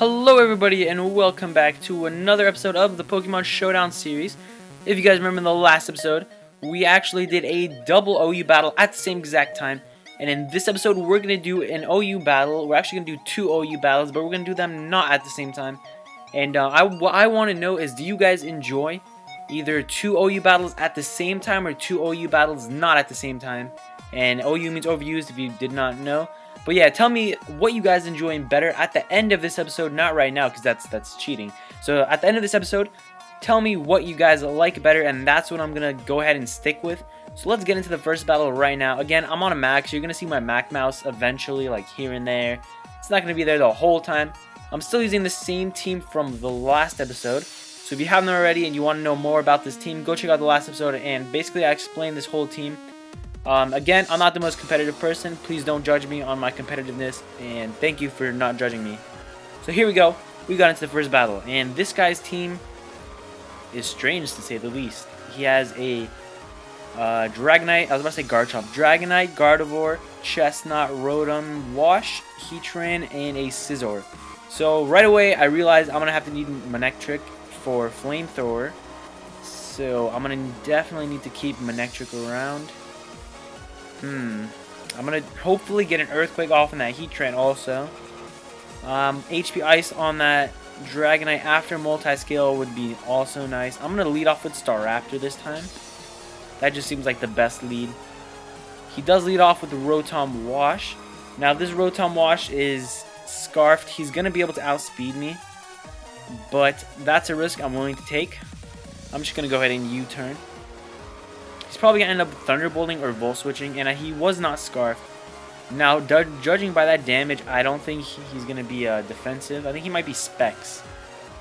Hello everybody and welcome back to another episode of the Pokemon Showdown series. If you guys remember in the last episode, we actually did a double OU battle at the same exact time. And in this episode, we're going to do an OU battle. We're actually going to do two OU battles, but we're going to do them not at the same time. And what I want to know is, do you guys enjoy either two OU battles at the same time or two OU battles not at the same time? And OU means overused if you did not know. But yeah, tell me what you guys enjoying better at the end of this episode, not right now because that's cheating. So at the end of this episode, tell me what you guys like better, and that's what I'm going to go ahead and stick with. So let's get into the first battle right now. Again, I'm on a Max. You're going to see my Mac mouse eventually, like here and there. It's not going to be there the whole time. I'm still using the same team from the last episode. So if you haven't already and you want to know more about this team, go check out the last episode, and basically I explained this whole team. Again, I'm not the most competitive person. Please don't judge me on my competitiveness, and thank you for not judging me. So here we go. We got into the first battle, and this guy's team is strange to say the least. He has a Dragonite, I was about to say Garchomp, Dragonite, Gardevoir, Chestnut, Rotom, Wash, Heatran, and a Scizor. So right away, I realized I'm going to have to need Manectric for Flamethrower. So I'm going to definitely need to keep Manectric around. I'm going to hopefully get an Earthquake off on that Heatran also. HP Ice on that Dragonite after Multiscale would be also nice. I'm going to lead off with Staraptor this time. That just seems like the best lead. He does lead off with the Rotom Wash. Now this Rotom Wash is Scarfed. He's going to be able to outspeed me, but that's a risk I'm willing to take. I'm just going to go ahead and U-turn. He's probably going to end up Thunderbolting or Volt Switching, and he was not Scarfed. Now, judging by that damage, I don't think he's going to be defensive. I think he might be Specs.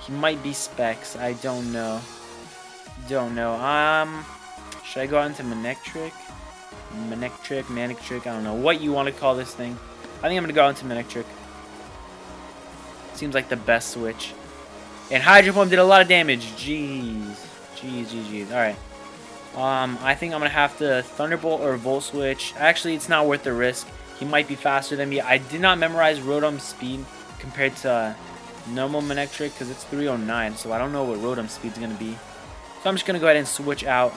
He might be Specs. I don't know. Should I go out into Manectric? Manectric, I don't know what you want to call this thing. I think I'm going to go out into Manectric. Seems like the best switch. And Hydro Pump did a lot of damage. Jeez. Alright. I think I'm going to have to Thunderbolt or Volt Switch. Actually, it's not worth the risk. He might be faster than me. I did not memorize Rotom's speed compared to normal Manectric because it's 309. So I don't know what Rotom's speed is going to be. So I'm just going to go ahead and switch out.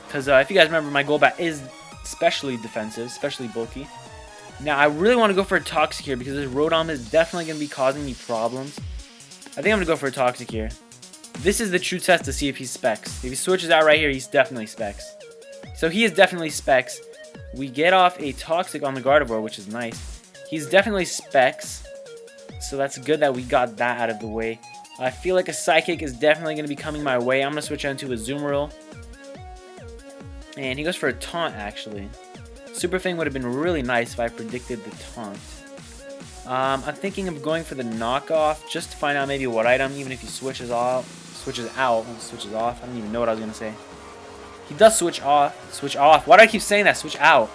Because if you guys remember, my Golbat is especially defensive, especially bulky. Now, I really want to go for a Toxic here because this Rotom is definitely going to be causing me problems. I think I'm going to go for a Toxic here. This is the true test to see if he's Specs. If he switches out right here, he's definitely Specs. So he is definitely Specs. We get off a Toxic on the Gardevoir, which is nice. He's definitely Specs. So that's good that we got that out of the way. I feel like a Psychic is definitely going to be coming my way. I'm going to switch into a Azumarill. And he goes for a Taunt, actually. Super Fang would have been really nice if I predicted the Taunt. I'm thinking of going for the Knockoff just to find out maybe what item, even if he switches off. I don't even know what I was going to say. He does switch off. Why do I keep saying that? Switch out.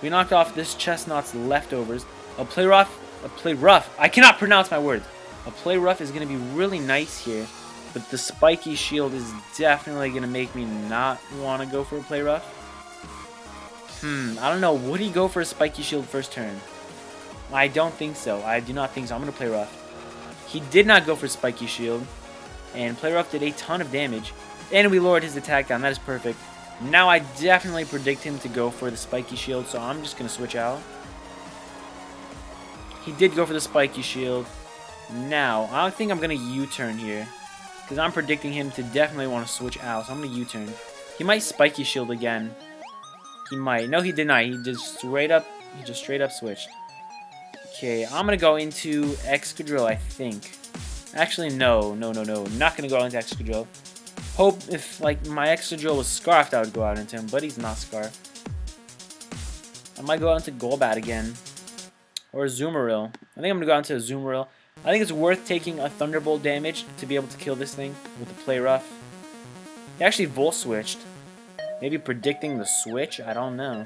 We knocked off this Chestnut's leftovers. A Play Rough. I cannot pronounce my words. A Play Rough is going to be really nice here. But the Spiky Shield is definitely going to make me not want to go for a Play Rough. I don't know. Would he go for a Spiky Shield first turn? I don't think so. I do not think so. I'm going to Play Rough. He did not go for Spiky Shield. And Play Rough did a ton of damage. And we lowered his attack down. That is perfect. Now I definitely predict him to go for the Spiky Shield. So I'm just going to switch out. He did go for the Spiky Shield. Now, I think I'm going to U-turn here. Because I'm predicting him to definitely want to switch out. So I'm going to U-turn. He might Spiky Shield again. He might. No, he did not. He just straight up switched. Okay, I'm going to go into Excadrill, I think. Actually, no. Not going to go into Excadrill. Hope if, like, my Excadrill was Scarfed, I would go out into him. But he's not Scarfed. I might go out into Golbat again. Or Azumarill. I think I'm going to go out into Azumarill. I think it's worth taking a Thunderbolt damage to be able to kill this thing with the Play Rough. He actually Volt Switched. Maybe predicting the switch? I don't know.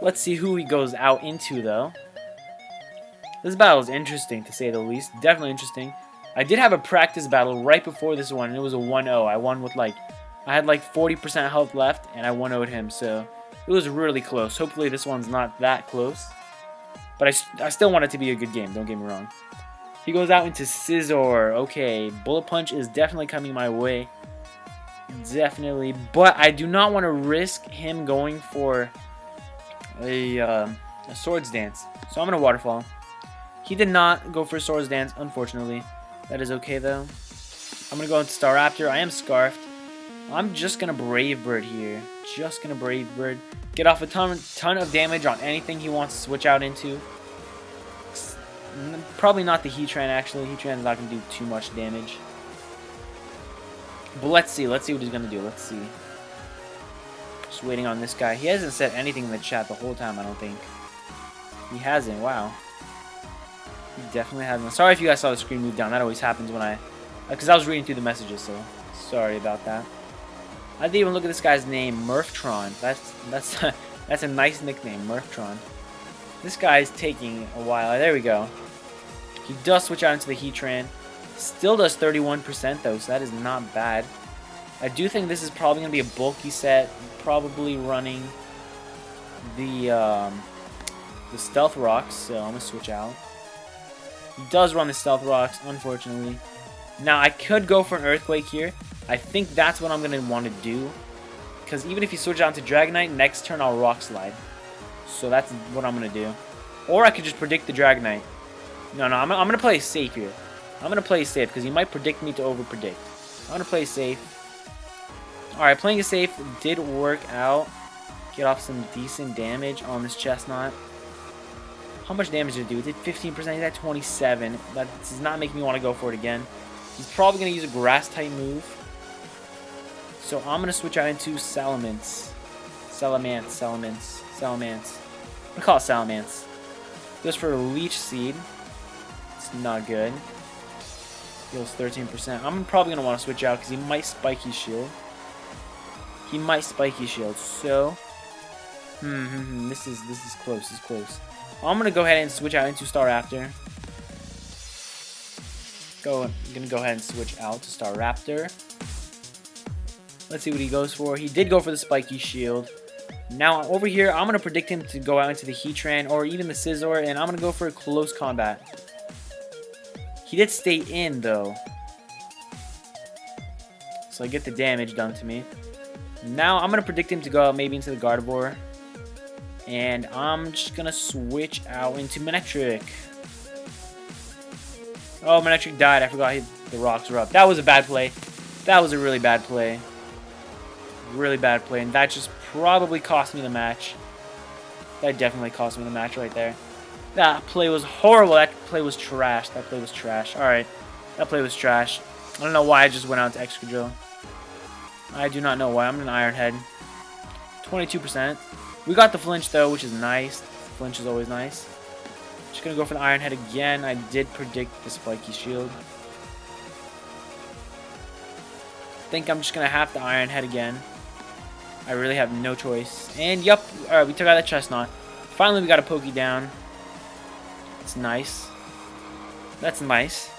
Let's see who he goes out into, though. This battle is interesting, to say the least. Definitely interesting. I did have a practice battle right before this one, and it was a 1-0. I won with, I had 40% health left, and I 1-0'd him, so it was really close. Hopefully this one's not that close. But I still want it to be a good game, don't get me wrong. He goes out into Scizor. Okay, Bullet Punch is definitely coming my way. Definitely. But I do not want to risk him going for a Swords Dance. So I'm going to Waterfall. He did not go for a Swords Dance, unfortunately. That is okay, though. I'm going to go into Staraptor. I am Scarfed. I'm just going to Brave Bird here. Just going to Brave Bird. Get off a ton of damage on anything he wants to switch out into. Probably not the Heatran, actually. Heatran is not going to do too much damage. But let's see. Let's see what he's going to do. Let's see. Just waiting on this guy. He hasn't said anything in the chat the whole time, I don't think. He hasn't. Wow. He definitely hasn't. Sorry if you guys saw the screen move down. That always happens when because I was reading through the messages, so sorry about that. I didn't even look at this guy's name, Murftron. That's a nice nickname, Murftron. This guy's taking a while. There we go. He does switch out into the Heatran. Still does 31% though, so that is not bad. I do think this is probably going to be a bulky set. Probably running the Stealth Rocks, so I'm going to switch out. He does run the Stealth Rocks, unfortunately. Now, I could go for an Earthquake here. I think that's what I'm going to want to do. Because even if you switch out to Dragonite, next turn I'll Rock Slide. So that's what I'm going to do. Or I could just predict the Dragonite. No, I'm going to play safe here. I'm going to play safe because he might predict me to over-predict. I'm going to play safe. Alright, playing it safe did work out. Get off some decent damage on this Chestnut. How much damage did it do? It did 15%. He's at 27. That does not make me want to go for it again. He's probably going to use a Grass-type move. So I'm going to switch out into Salamence. Salamence. I'm going to call it Salamence. Goes for a Leech Seed. It's not good. Heals 13%. I'm probably going to want to switch out because he might Spiky Shield. So, this is close. This is close. I'm going to go ahead and switch out into Staraptor. I'm going to go ahead and switch out to Staraptor. Let's see what he goes for. He did go for the Spiky Shield. Now, over here, I'm going to predict him to go out into the Heatran or even the Scizor, and I'm going to go for a close combat. He did stay in, though. So I get the damage done to me. Now, I'm going to predict him to go out maybe into the Gardevoir. And I'm just going to switch out into Manectric. Oh, Manectric died. I forgot the rocks were up. That was a bad play. That was a really bad play. Really bad play. And that just probably cost me the match. That definitely cost me the match right there. That play was horrible. That play was trash. Alright. That play was trash. I don't know why I just went out to Excadrill. I do not know why. I'm an Iron Head. 22%. We got the flinch though, which is nice. Flinch is always nice. Just gonna go for the Iron Head again. I did predict the Spiky Shield. I think I'm just gonna have the Iron Head again. I really have no choice. And yup, alright, we took out that Chestnut. Finally we got a Poke down. It's nice. That's nice.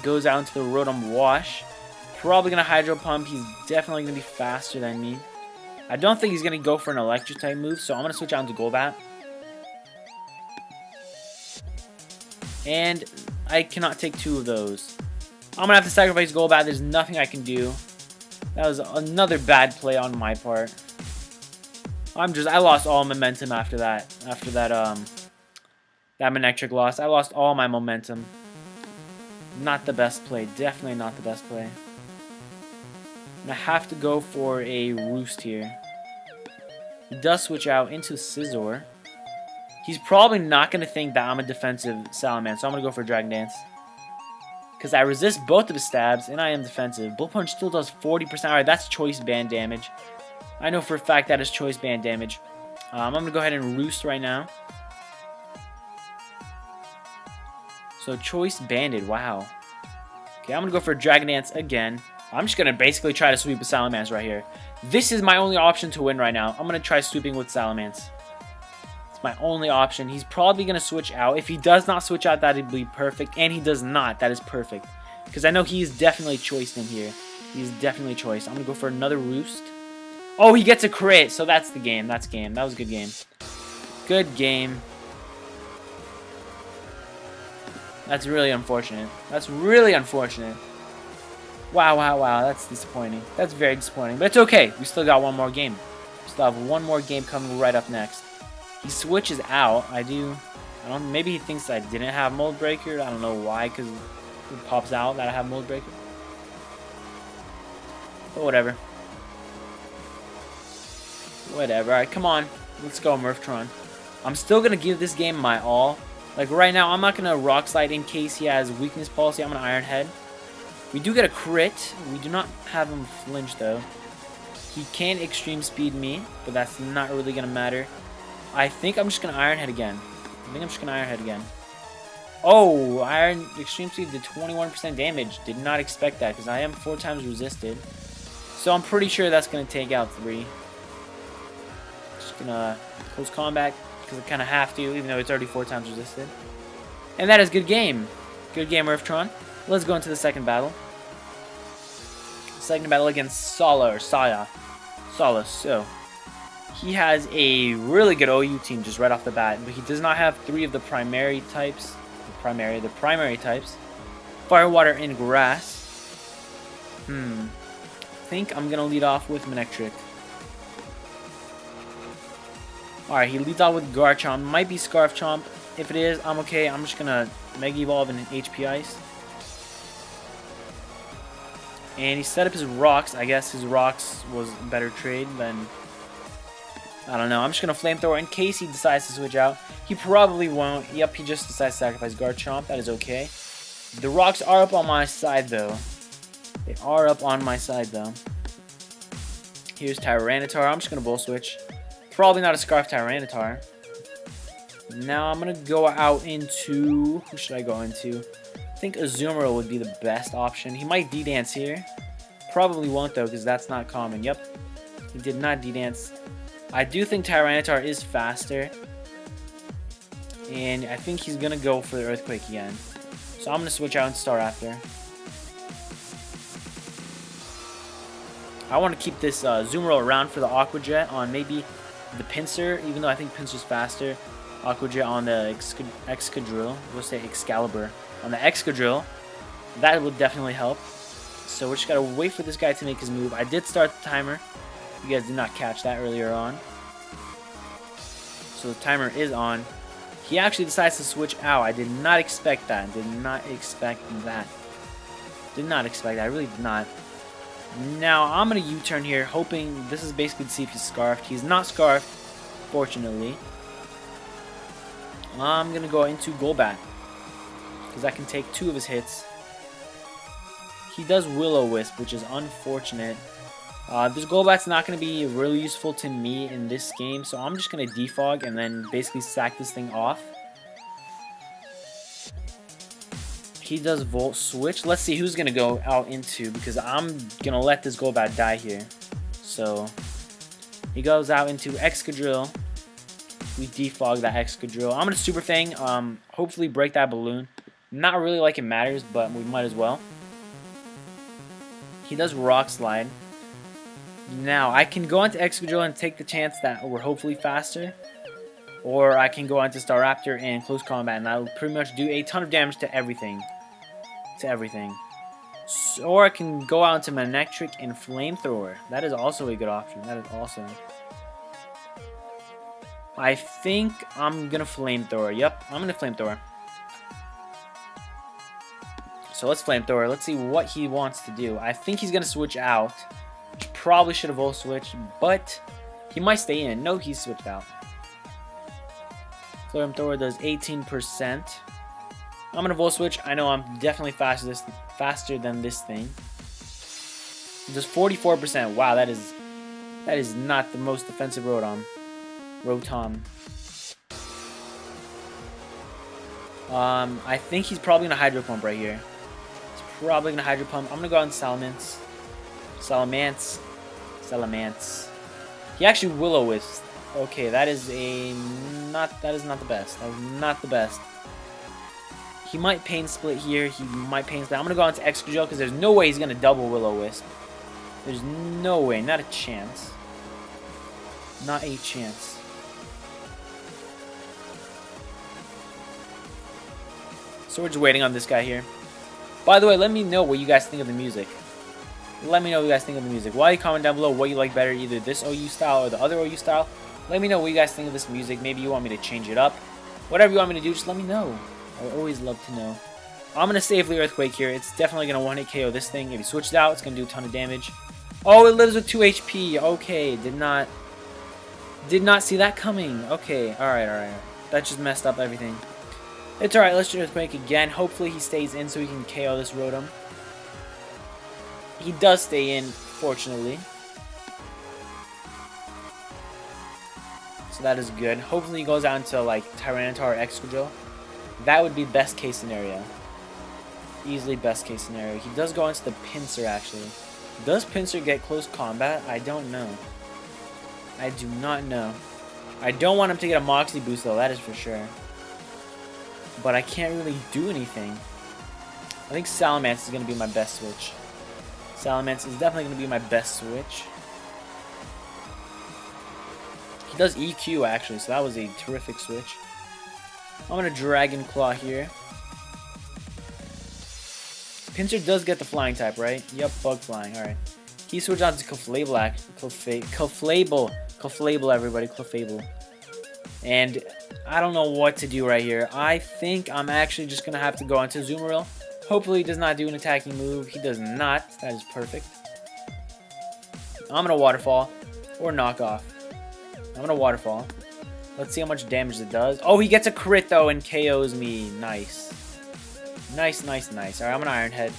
Goes out into the Rotom Wash. Probably gonna Hydro Pump. He's definitely gonna be faster than me. I don't think he's gonna go for an Electric type move, so I'm gonna switch out into Golbat. And I cannot take two of those. I'm gonna have to sacrifice Golbat. There's nothing I can do. That was another bad play on my part. I lost all momentum after that. That Manectric loss. I lost all my momentum. Not the best play. Definitely not the best play. I'm gonna have to go for a Roost here. He does switch out into Scizor. He's probably not going to think that I'm a defensive Salamence, so I'm going to go for Dragon Dance. Because I resist both of his stabs, and I am defensive. Bullet Punch still does 40%. Alright, that's Choice Band damage. I know for a fact that is Choice Band damage. I'm going to go ahead and Roost right now. So, Choice Banded, wow. Okay, I'm going to go for Dragon Dance again. I'm just going to basically try to sweep a Salamence right here. This is my only option to win right now. I'm going to try sweeping with Salamence. It's my only option. He's probably going to switch out. If he does not switch out, that would be perfect. And he does not. That is perfect. Because I know he's definitely choiced in here. He's definitely choiced. I'm going to go for another Roost. Oh, he gets a crit. So that's the game. That's game. That was a good game. Good game. That's really unfortunate. That's really unfortunate. Wow, wow, wow. That's disappointing. That's very disappointing. But it's okay. We still got one more game. We still have one more game coming right up next. He switches out. I don't. Maybe he thinks I didn't have Mold Breaker. I don't know why, because it pops out that I have Mold Breaker. But whatever. Whatever. Alright, come on. Let's go, Murftron. I'm still going to give this game my all. Like, right now, I'm not going to Rock Slide in case he has Weakness Policy. I'm going to Iron Head. We do get a crit. We do not have him flinch, though. He can Extreme Speed me, but that's not really going to matter. I think I'm just going to Iron Head again. Oh, Extreme Speed did 21% damage. Did not expect that, because I am 4 times resisted. So I'm pretty sure that's going to take out 3. Just going to close combat, because I kind of have to, even though it's already 4 times resisted. And that is good game. Good game, Earthtron. Let's go into the second battle. Second battle against Saya. So, he has a really good OU team just right off the bat, but he does not have 3 of the primary types. The primary types. Fire, Water, and Grass. I think I'm gonna lead off with Manectric. Alright, he leads off with Garchomp. Might be Scarf Chomp. If it is, I'm okay. I'm just gonna Mega Evolve in HP Ice. And he set up his Rocks. I guess his Rocks was a better trade than... I don't know. I'm just going to Flamethrower in case he decides to switch out. He probably won't. Yep, he just decides to sacrifice Garchomp. That is okay. The Rocks are up on my side, though. They are up on my side, though. Here's Tyranitar. I'm just going to Volt Switch. Probably not a Scarf Tyranitar. Now I'm going to go out into... Who should I go into? I think Azumarill would be the best option. He might D-Dance here. Probably won't, though, because that's not common. Yep. He did not D-Dance. I do think Tyranitar is faster. And I think he's going to go for the Earthquake again. So I'm going to switch out and Staraptor. I want to keep this Azumarill around for the Aqua Jet on maybe the Pinsir, even though I think Pinsir's faster. Aqua Jet on the Excadrill. We'll say Excalibur. On the Excadrill. That would definitely help. So we just got to wait for this guy to make his move. I did start the timer. You guys did not catch that earlier on. So the timer is on. He actually decides to switch out. I did not expect that. Did not expect that. Did not expect that. I really did not. Now I'm going to U-turn here, hoping this is basically to see if he's Scarfed. He's not Scarfed, fortunately. I'm going to go into Golbat, because I can take 2 of his hits. He does Will-O-Wisp, which is unfortunate. This Golbat's not going to be really useful to me in this game, so I'm just going to Defog and then basically sack this thing off. He does Volt Switch. Let's see who's going to go out into, because I'm going to let this Golbat die here. So, he goes out into Excadrill. We Defog that Excadrill. I'm going to Super Fang, hopefully break that balloon. Not really like it matters, but we might as well. He does Rock Slide. Now, I can go into Excadrill and take the chance that we're hopefully faster. Or I can go into Staraptor and close combat, and that'll pretty much do a ton of damage to everything. So, or I can go out into Manectric and Flamethrower. That is also a good option. That is awesome. I think I'm going to Flamethrower. Yep, I'm going to Flamethrower. So let's Flamethrower. Let's see what he wants to do. I think he's going to switch out. Probably should have Volt Switched, but he might stay in. No, he's switched out. Flamethrower does 18%. I'm going to Volt Switch. I know I'm definitely faster than this thing. It does 44%. Wow, that is not the most defensive Rotom. I think he's probably going to Hydro Pump right here. He's probably going to Hydro Pump. I'm going to go out in Salamence. Salamence. He actually Will-O-Wisp. Okay, that is not the best. That was not the best. He might Pain Split here. He might Pain Split. I'm gonna go into Excadrill because there's no way he's gonna double Will-O-Wisp. There's no way, not a chance. Not a chance. So we're just waiting on this guy here. By the way, let me know what you guys think of the music. Let me know what you guys think of the music. While you comment down below what you like better, either this OU style or the other OU style. Let me know what you guys think of this music. Maybe you want me to change it up. Whatever you want me to do, just let me know. I would always love to know. I'm going to safely Earthquake here. It's definitely going to one-hit KO this thing. If you switch it out, it's going to do a ton of damage. Oh, it lives with 2 HP. Okay, did not see that coming. Okay, alright. That just messed up everything. It's alright, let's do Earthquake again. Hopefully he stays in so we can KO this Rotom. He does stay in, fortunately. So that is good. Hopefully he goes out into like Tyranitar or Excadrill. That would be best case scenario. Easily best case scenario. He does go into the Pinsir actually. Does Pinsir get close combat? I don't know. I do not know. I don't want him to get a Moxie boost though, that is for sure. But I can't really do anything. I think Salamence is going to be my best switch. Salamence is definitely going to be my best switch. He does EQ actually, so that was a terrific switch. I'm going to Dragon Claw here. Pinsir does get the flying type, right? Yep, bug flying, alright. He switched on to Clefable, Clefable, everybody, Clefable. And I don't know what to do right here. I think I'm actually just going to have to go onto Azumarill. Hopefully he does not do an attacking move. He does not. That is perfect. I'm going to Waterfall or Knock Off. I'm going to Waterfall. Let's see how much damage it does. Oh, he gets a crit though and KOs me. Nice. Nice. Alright, I'm an Iron Head.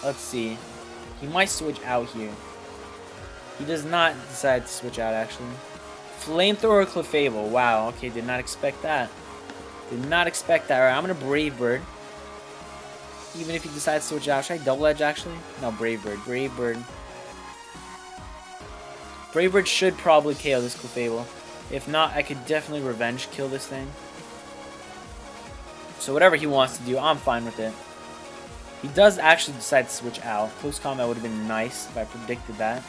Let's see. He might switch out here. He does not decide to switch out, actually. Flamethrower Clefable. Wow, okay, did not expect that. Did not expect that. Alright, I'm going to Brave Bird. Even if he decides to switch out. Should I Double Edge, actually? No, Brave Bird. Brave Bird. Brave Bird should probably KO this Clefable. If not, I could definitely Revenge kill this thing. So whatever he wants to do, I'm fine with it. He does actually decide to switch out. Close combat would have been nice if I predicted that.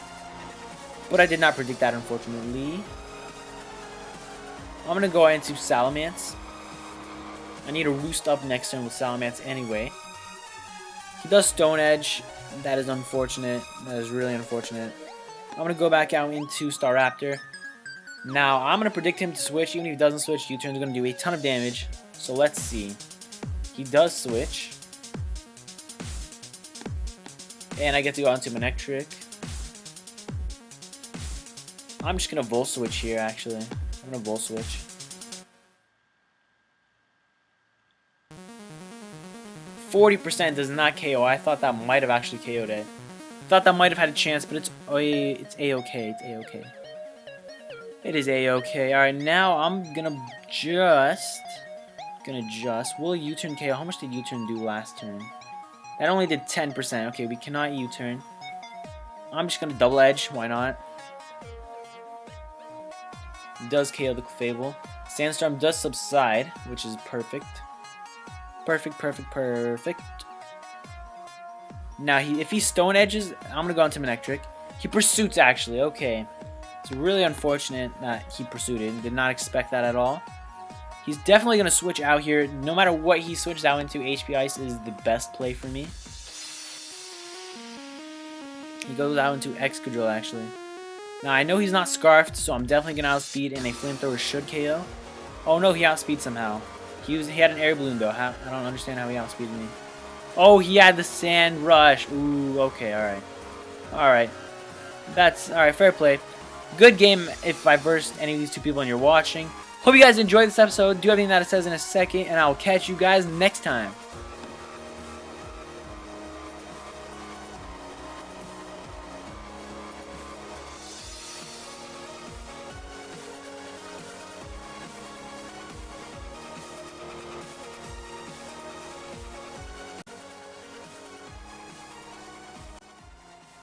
But I did not predict that, unfortunately. I'm going to go into Salamence. I need to Roost up next turn with Salamence anyway. He does Stone Edge. That is unfortunate. That is really unfortunate. I'm going to go back out into Staraptor. Now, I'm going to predict him to switch. Even if he doesn't switch, U-turn is going to do a ton of damage. So let's see. He does switch. And I get to go onto Manectric. I'm just going to Volt Switch here, actually. I'm going to Volt Switch. %, does not KO. I thought that might have actually KO'd it. Thought that might have had a chance, but it's A-okay. It's A-okay. It is A-okay. Alright, now I'm gonna just... Will U-turn KO? How much did U-turn do last turn? That only did 10%. Okay, we cannot U-turn. I'm just gonna Double Edge. Why not? Does KO the Clefable. Sandstorm does subside, which is perfect. Perfect. Now, if he Stone Edges, I'm going to go into Manectric. He Pursuits, actually. Okay. It's really unfortunate that he Pursued it. Did not expect that at all. He's definitely going to switch out here. No matter what he switches out into, HP Ice is the best play for me. He goes out into Excadrill, actually. Now, I know he's not Scarfed, so I'm definitely going to outspeed, and a Flamethrower should KO. Oh, no, he outspeeds somehow. He had an Air Balloon, though. I don't understand how he outspeeded me. Oh, he had the Sand Rush. Ooh, okay, alright. Alright. Alright, fair play. Good game if I versed any of these two people and you're watching. Hope you guys enjoyed this episode. Do everything that it says in a second, and I'll catch you guys next time.